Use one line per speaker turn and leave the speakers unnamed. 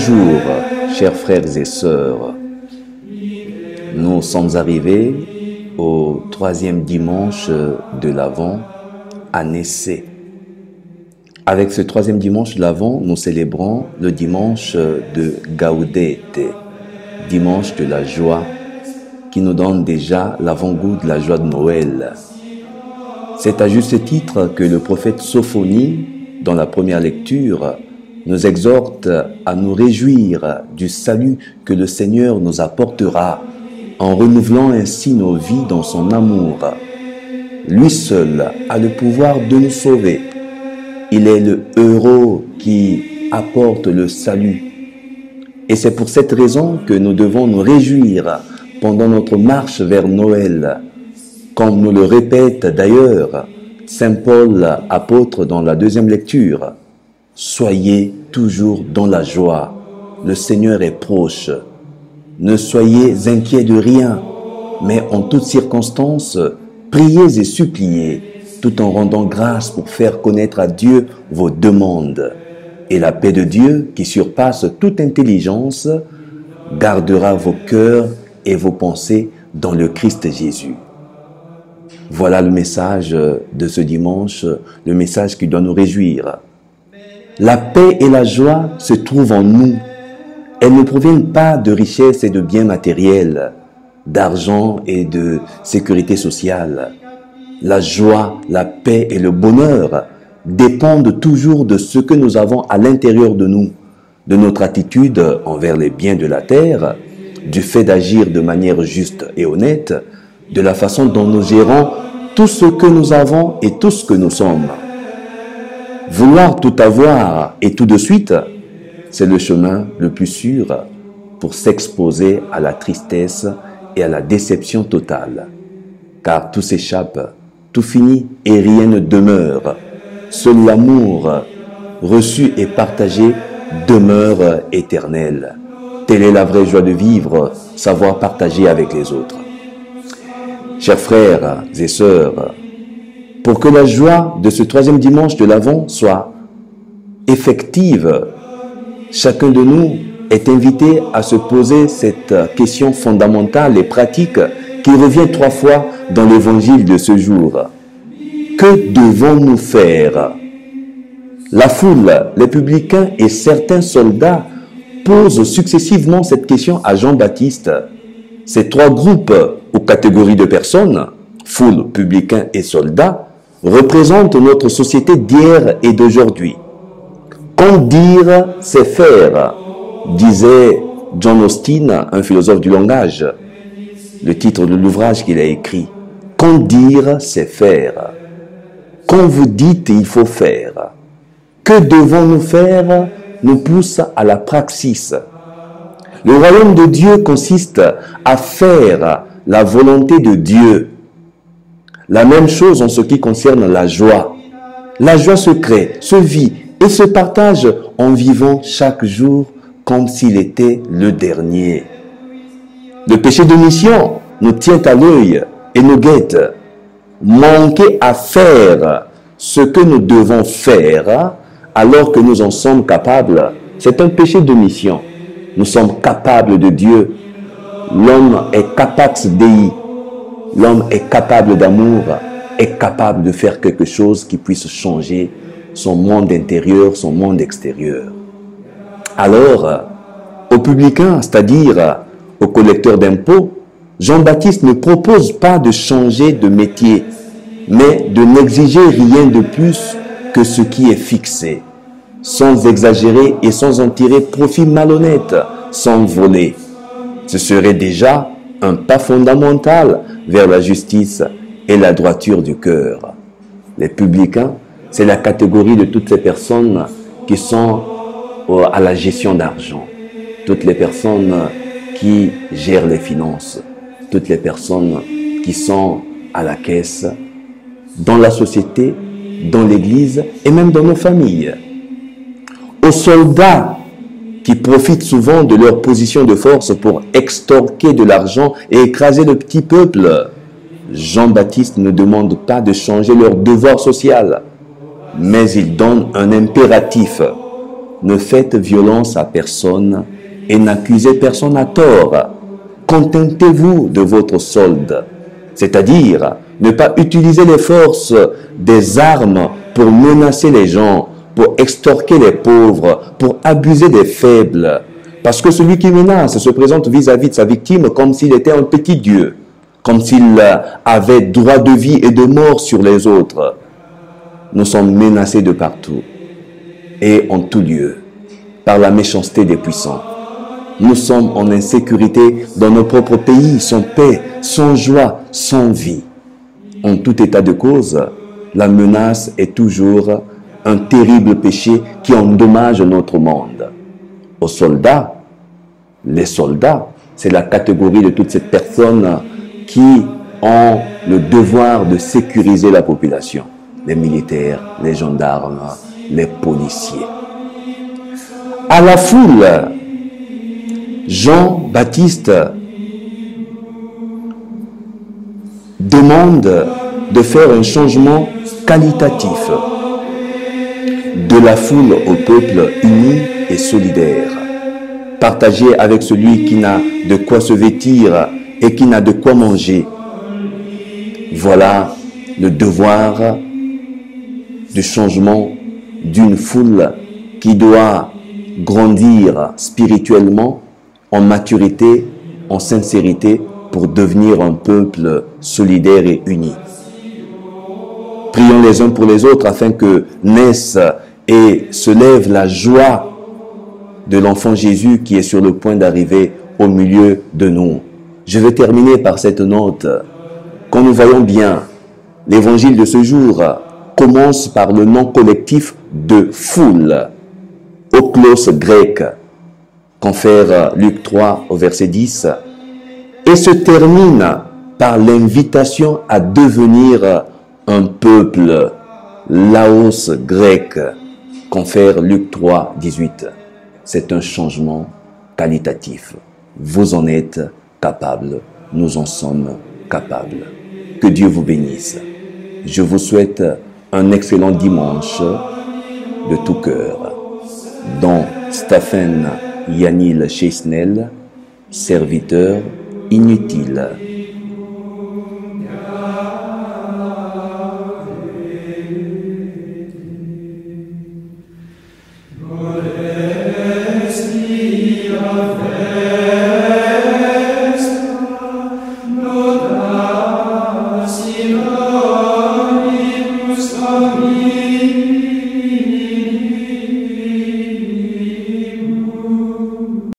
Bonjour, chers frères et sœurs. Nous sommes arrivés au 3e dimanche de l'Avent, année C. Avec ce 3e dimanche de l'Avent, nous célébrons le dimanche de Gaudete, dimanche de la joie, qui nous donne déjà l'avant-goût de la joie de Noël. C'est à juste titre que le prophète Sophonie, dans la première lecture, nous exhorte à nous réjouir du salut que le Seigneur nous apportera en renouvelant ainsi nos vies dans son amour. Lui seul a le pouvoir de nous sauver. Il est le héros qui apporte le salut. Et c'est pour cette raison que nous devons nous réjouir pendant notre marche vers Noël. Comme nous le répète d'ailleurs Saint Paul, apôtre, dans la 2e lecture. Soyez toujours dans la joie. Le Seigneur est proche. Ne soyez inquiets de rien, mais en toutes circonstances, priez et suppliez, tout en rendant grâce pour faire connaître à Dieu vos demandes. Et la paix de Dieu, qui surpasse toute intelligence, gardera vos cœurs et vos pensées dans le Christ Jésus. Voilà le message de ce dimanche, le message qui doit nous réjouir. La paix et la joie se trouvent en nous. Elles ne proviennent pas de richesses et de biens matériels, d'argent et de sécurité sociale. La joie, la paix et le bonheur dépendent toujours de ce que nous avons à l'intérieur de nous, de notre attitude envers les biens de la terre, du fait d'agir de manière juste et honnête, de la façon dont nous gérons tout ce que nous avons et tout ce que nous sommes. Vouloir tout avoir et tout de suite, c'est le chemin le plus sûr pour s'exposer à la tristesse et à la déception totale. Car tout s'échappe, tout finit et rien ne demeure. Seul l'amour reçu et partagé demeure éternel. Telle est la vraie joie de vivre, savoir partager avec les autres. Chers frères et sœurs, pour que la joie de ce 3e dimanche de l'Avent soit effective, chacun de nous est invité à se poser cette question fondamentale et pratique qui revient 3 fois dans l'évangile de ce jour. Que devons-nous faire? La foule, les publicains et certains soldats posent successivement cette question à Jean-Baptiste. Ces 3 groupes ou catégories de personnes, foule, publicains et soldats, représentent notre société d'hier et d'aujourd'hui. Qu'en dire, c'est faire, disait John Austin, un philosophe du langage. Le titre de l'ouvrage qu'il a écrit. Qu'en dire, c'est faire. Quand vous dites il faut faire, que devons-nous faire nous pousse à la praxis. Le royaume de Dieu consiste à faire la volonté de Dieu. La même chose en ce qui concerne la joie. La joie se crée, se vit et se partage en vivant chaque jour comme s'il était le dernier. Le péché d'omission nous tient à l'œil et nous guette. Manquer à faire ce que nous devons faire alors que nous en sommes capables, c'est un péché d'omission. Nous sommes capables de Dieu. L'homme est capax Dei. L'homme est capable d'amour, est capable de faire quelque chose qui puisse changer son monde intérieur, son monde extérieur. Alors, aux publicains, c'est-à-dire aux collecteurs d'impôts, Jean-Baptiste ne propose pas de changer de métier, mais de n'exiger rien de plus que ce qui est fixé, sans exagérer et sans en tirer profit malhonnête, sans voler. Ce serait déjà un pas fondamental vers la justice et la droiture du cœur. Les publicains, c'est la catégorie de toutes ces personnes qui sont à la gestion d'argent, toutes les personnes qui gèrent les finances, toutes les personnes qui sont à la caisse, dans la société, dans l'église et même dans nos familles. Aux soldats qui profitent souvent de leur position de force pour extorquer de l'argent et écraser le petit peuple, Jean-Baptiste ne demande pas de changer leur devoir social, mais il donne un impératif. ne faites violence à personne et n'accusez personne à tort. Contentez-vous de votre solde, c'est-à-dire ne pas utiliser les forces des armes pour menacer les gens, pour extorquer les pauvres, pour abuser des faibles. Parce que celui qui menace se présente vis-à-vis de sa victime comme s'il était un petit Dieu, comme s'il avait droit de vie et de mort sur les autres. Nous sommes menacés de partout et en tout lieu par la méchanceté des puissants. Nous sommes en insécurité dans nos propres pays, sans paix, sans joie, sans vie. En tout état de cause, la menace est toujours un terrible péché qui endommage notre monde. Aux soldats, les soldats, c'est la catégorie de toutes ces personnes qui ont le devoir de sécuriser la population. Les militaires, les gendarmes, les policiers. À la foule, Jean-Baptiste demande de faire un changement qualitatif de la foule au peuple uni et solidaire. Partager avec celui qui n'a de quoi se vêtir et qui n'a de quoi manger. Voilà le devoir de changement d'une foule qui doit grandir spirituellement, en maturité, en sincérité, pour devenir un peuple solidaire et uni. Prions les uns pour les autres afin que naisse et se lève la joie de l'enfant Jésus qui est sur le point d'arriver au milieu de nous. Je vais terminer par cette note. Quand nous voyons bien, l'évangile de ce jour commence par le nom collectif de foule, oklos grec, confère Luc 3 au verset 10, et se termine par l'invitation à devenir un peuple, laos grec, confère Luc 3, 18. C'est un changement qualitatif. Vous en êtes capables, nous en sommes capables. Que Dieu vous bénisse. Je vous souhaite un excellent dimanche de tout cœur. Dont Stephen Yanil Chesnel, serviteur inutile.